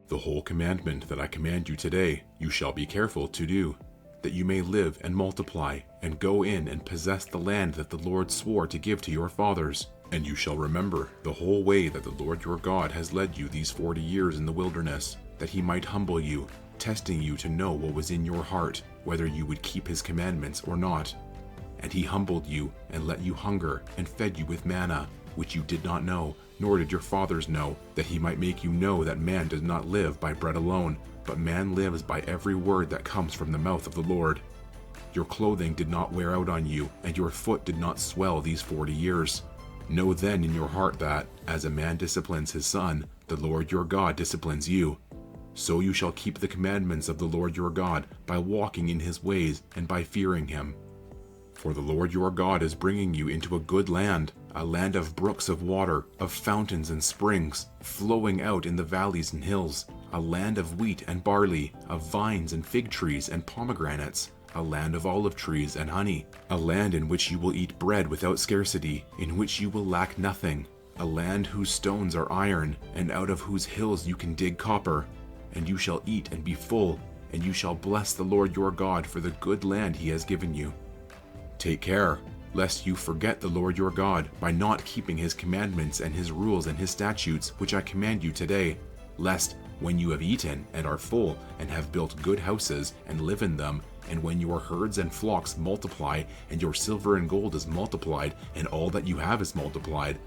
The whole commandment that I command you today, you shall be careful to do, that you may live and multiply, and go in and possess the land that the Lord swore to give to your fathers. And you shall remember the whole way that the Lord your God has led you these 40 years in the wilderness, that he might humble you, testing you to know what was in your heart, whether you would keep his commandments or not. And he humbled you and let you hunger and fed you with manna, which you did not know, nor did your fathers know, that he might make you know that man does not live by bread alone, but man lives by every word that comes from the mouth of the Lord. Your clothing did not wear out on you, and your foot did not swell these 40 years. Know then in your heart that, as a man disciplines his son, the Lord your God disciplines you. So you shall keep the commandments of the Lord your God by walking in his ways and by fearing him. For the Lord your God is bringing you into a good land, a land of brooks of water, of fountains and springs, flowing out in the valleys and hills, a land of wheat and barley, of vines and fig trees and pomegranates, a land of olive trees and honey, a land in which you will eat bread without scarcity, in which you will lack nothing, a land whose stones are iron, and out of whose hills you can dig copper. And you shall eat and be full, and you shall bless the Lord your God for the good land he has given you. Take care, lest you forget the Lord your God by not keeping his commandments and his rules and his statutes, which I command you today, lest, when you have eaten and are full, and have built good houses and live in them, and when your herds and flocks multiply, and your silver and gold is multiplied, and all that you have is multiplied,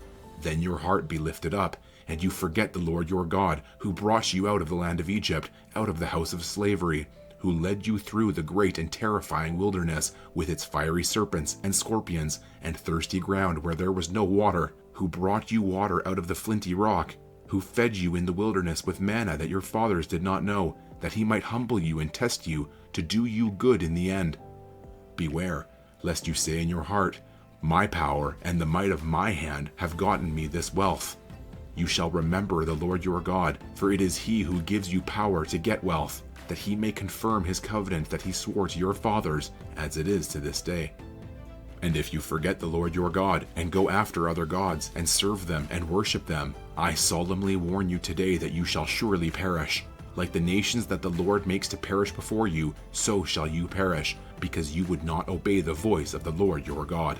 then your heart be lifted up, and you forget the Lord your God, who brought you out of the land of Egypt, out of the house of slavery, who led you through the great and terrifying wilderness, with its fiery serpents and scorpions, and thirsty ground where there was no water, who brought you water out of the flinty rock, who fed you in the wilderness with manna that your fathers did not know, that he might humble you and test you, to do you good in the end. Beware, lest you say in your heart, my power and the might of my hand have gotten me this wealth. You shall remember the Lord your God, for it is he who gives you power to get wealth, that he may confirm his covenant that he swore to your fathers, as it is to this day. And if you forget the Lord your God, and go after other gods, and serve them and worship them, I solemnly warn you today that you shall surely perish. Like the nations that the Lord makes to perish before you, so shall you perish, because you would not obey the voice of the Lord your God.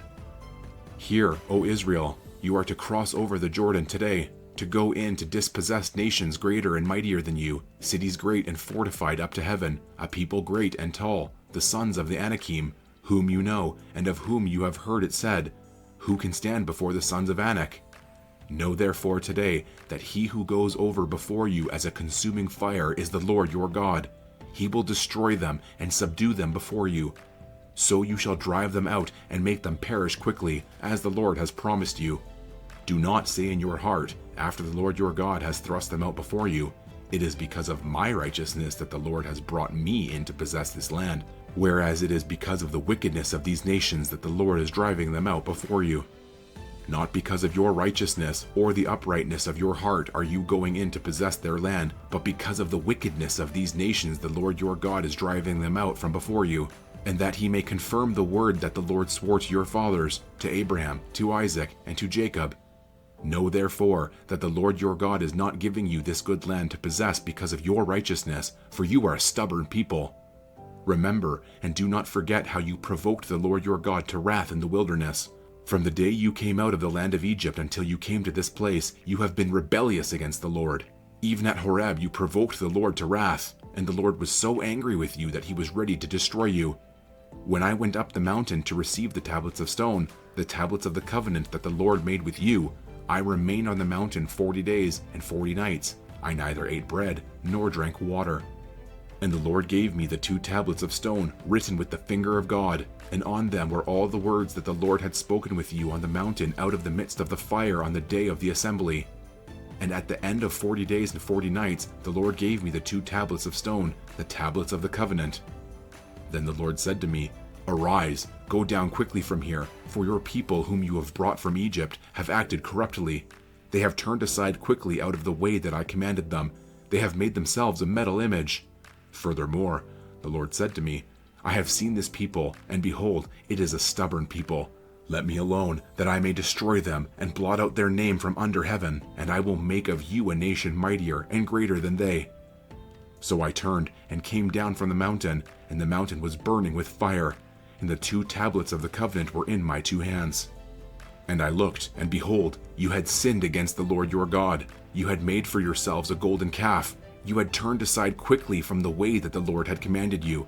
Hear, O Israel, you are to cross over the Jordan today, to go in to dispossess nations greater and mightier than you, cities great and fortified up to heaven, a people great and tall, the sons of the Anakim, whom you know, and of whom you have heard it said, who can stand before the sons of Anak? Know therefore today that he who goes over before you as a consuming fire is the Lord your God. He will destroy them and subdue them before you. So you shall drive them out and make them perish quickly, as the Lord has promised you. Do not say in your heart, after the Lord your God has thrust them out before you, it is because of my righteousness that the Lord has brought me in to possess this land, whereas it is because of the wickedness of these nations that the Lord is driving them out before you. Not because of your righteousness or the uprightness of your heart are you going in to possess their land, but because of the wickedness of these nations the Lord your God is driving them out from before you, and that he may confirm the word that the Lord swore to your fathers, to Abraham, to Isaac, and to Jacob. Know therefore that the Lord your God is not giving you this good land to possess because of your righteousness, for you are a stubborn people. Remember, and do not forget how you provoked the Lord your God to wrath in the wilderness. From the day you came out of the land of Egypt until you came to this place, you have been rebellious against the Lord. Even at Horeb you provoked the Lord to wrath, and the Lord was so angry with you that he was ready to destroy you. When I went up the mountain to receive the tablets of stone, the tablets of the covenant that the Lord made with you, I remained on the mountain 40 days and 40 nights. I neither ate bread nor drank water. And the Lord gave me the 2 tablets of stone written with the finger of God, and on them were all the words that the Lord had spoken with you on the mountain out of the midst of the fire on the day of the assembly. And at the end of 40 days and 40 nights, the Lord gave me the 2 tablets of stone, the tablets of the covenant. Then the Lord said to me, Arise, go down quickly from here, for your people whom you have brought from Egypt have acted corruptly. They have turned aside quickly out of the way that I commanded them. They have made themselves a metal image. Furthermore, the Lord said to me, I have seen this people, and behold, it is a stubborn people. Let me alone, that I may destroy them, and blot out their name from under heaven, and I will make of you a nation mightier and greater than they. So I turned and came down from the mountain, and the mountain was burning with fire, and the 2 tablets of the covenant were in my 2 hands. And I looked, and behold, you had sinned against the Lord your God. You had made for yourselves a golden calf. You had turned aside quickly from the way that the Lord had commanded you.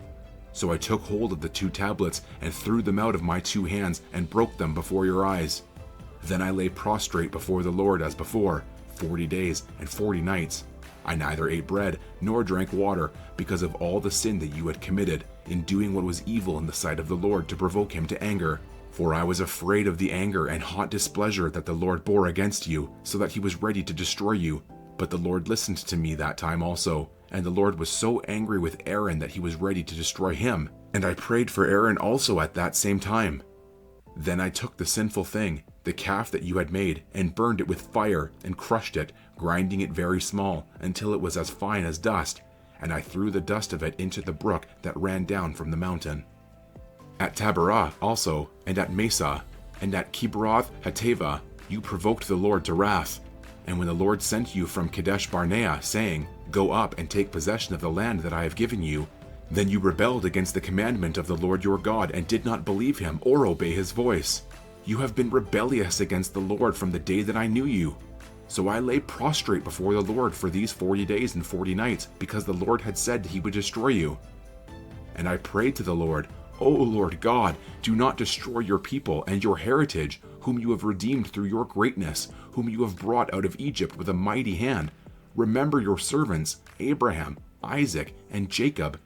So I took hold of the 2 tablets and threw them out of my 2 hands and broke them before your eyes. Then I lay prostrate before the Lord as before, 40 days and 40 nights. I neither ate bread nor drank water because of all the sin that you had committed in doing what was evil in the sight of the Lord to provoke him to anger. For I was afraid of the anger and hot displeasure that the Lord bore against you, so that he was ready to destroy you. But the Lord listened to me that time also, and the Lord was so angry with Aaron that he was ready to destroy him. And I prayed for Aaron also at that same time. Then I took the sinful thing, the calf that you had made, and burned it with fire, and crushed it, grinding it very small, until it was as fine as dust. And I threw the dust of it into the brook that ran down from the mountain. At Taberah also, and at Mesa, and at Kibroth Hattava, you provoked the Lord to wrath. And when the Lord sent you from Kadesh Barnea, saying, Go up and take possession of the land that I have given you, then you rebelled against the commandment of the Lord your God, and did not believe him or obey his voice. You have been rebellious against the Lord from the day that I knew you. So I lay prostrate before the Lord for these 40 days and 40 nights, because the Lord had said he would destroy you. And I prayed to the Lord, O Lord God, do not destroy your people and your heritage, whom you have redeemed through your greatness, whom you have brought out of Egypt with a mighty hand. Remember your servants, Abraham, Isaac, and Jacob.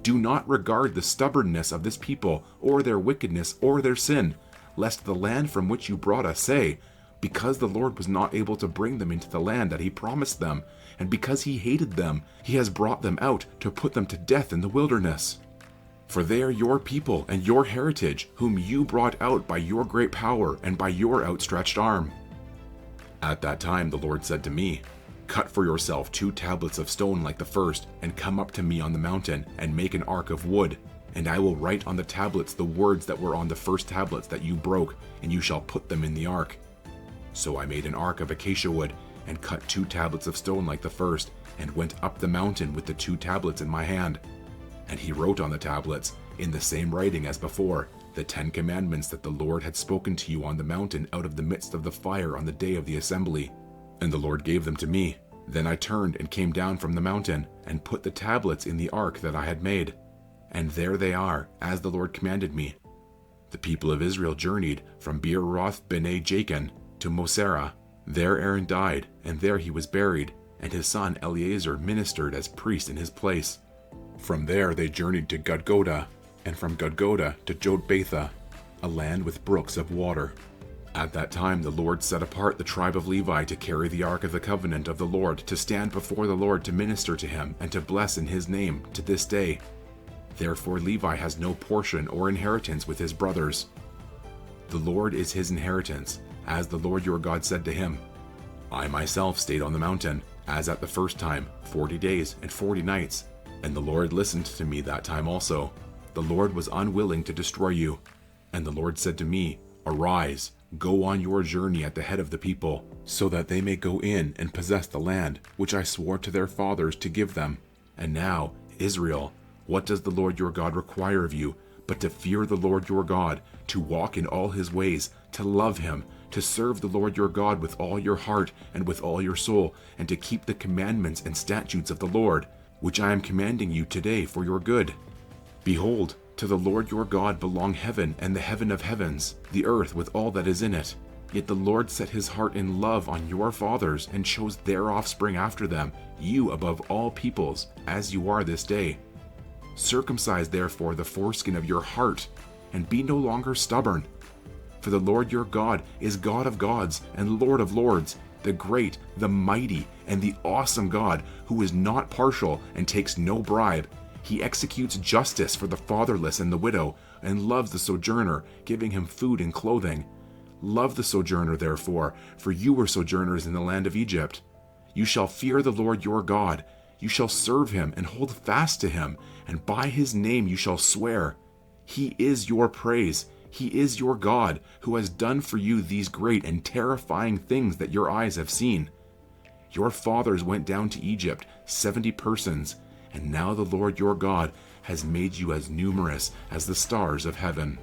Do not regard the stubbornness of this people, or their wickedness, or their sin, lest the land from which you brought us say, Because the Lord was not able to bring them into the land that he promised them, and because he hated them, he has brought them out to put them to death in the wilderness. For they are your people and your heritage, whom you brought out by your great power and by your outstretched arm. At that time the Lord said to me, Cut for yourself 2 tablets of stone like the first, and come up to me on the mountain, and make an ark of wood. And I will write on the tablets the words that were on the first tablets that you broke, and you shall put them in the ark. So I made an ark of acacia wood, and cut 2 tablets of stone like the first, and went up the mountain with the 2 tablets in my hand. And he wrote on the tablets, in the same writing as before, the 10 commandments that the Lord had spoken to you on the mountain out of the midst of the fire on the day of the assembly. And the Lord gave them to me. Then I turned and came down from the mountain, and put the tablets in the ark that I had made. And there they are, as the Lord commanded me. The people of Israel journeyed from Beeroth Bene Jacan to Mosera. There Aaron died, and there he was buried, and his son Eleazar ministered as priest in his place. From there they journeyed to Gudgoda, and from Gudgoda to Jotbatha, a land with brooks of water. At that time the Lord set apart the tribe of Levi to carry the ark of the covenant of the Lord, to stand before the Lord to minister to him, and to bless in his name to this day. Therefore Levi has no portion or inheritance with his brothers. The Lord is his inheritance, as the Lord your God said to him. I myself stayed on the mountain, as at the first time, 40 days and 40 nights. And the Lord listened to me that time also. The Lord was unwilling to destroy you. And the Lord said to me, Arise, go on your journey at the head of the people, so that they may go in and possess the land, which I swore to their fathers to give them. And now, Israel, what does the Lord your God require of you, but to fear the Lord your God, to walk in all his ways, to love him, to serve the Lord your God with all your heart and with all your soul, and to keep the commandments and statutes of the Lord, which I am commanding you today for your good. Behold, to the Lord your God belong heaven and the heaven of heavens, the earth with all that is in it. Yet the Lord set his heart in love on your fathers, and chose their offspring after them, you above all peoples, as you are this day. Circumcise therefore the foreskin of your heart, and be no longer stubborn. For the Lord your God is God of gods and Lord of lords, the great, the mighty, and the awesome God, who is not partial and takes no bribe. He executes justice for the fatherless and the widow, and loves the sojourner, giving him food and clothing. Love the sojourner, therefore, for you were sojourners in the land of Egypt. You shall fear the Lord your God. You shall serve him and hold fast to him, and by his name you shall swear. He is your praise. He is your God, who has done for you these great and terrifying things that your eyes have seen. Your fathers went down to Egypt, 70 persons, and now the Lord your God has made you as numerous as the stars of heaven.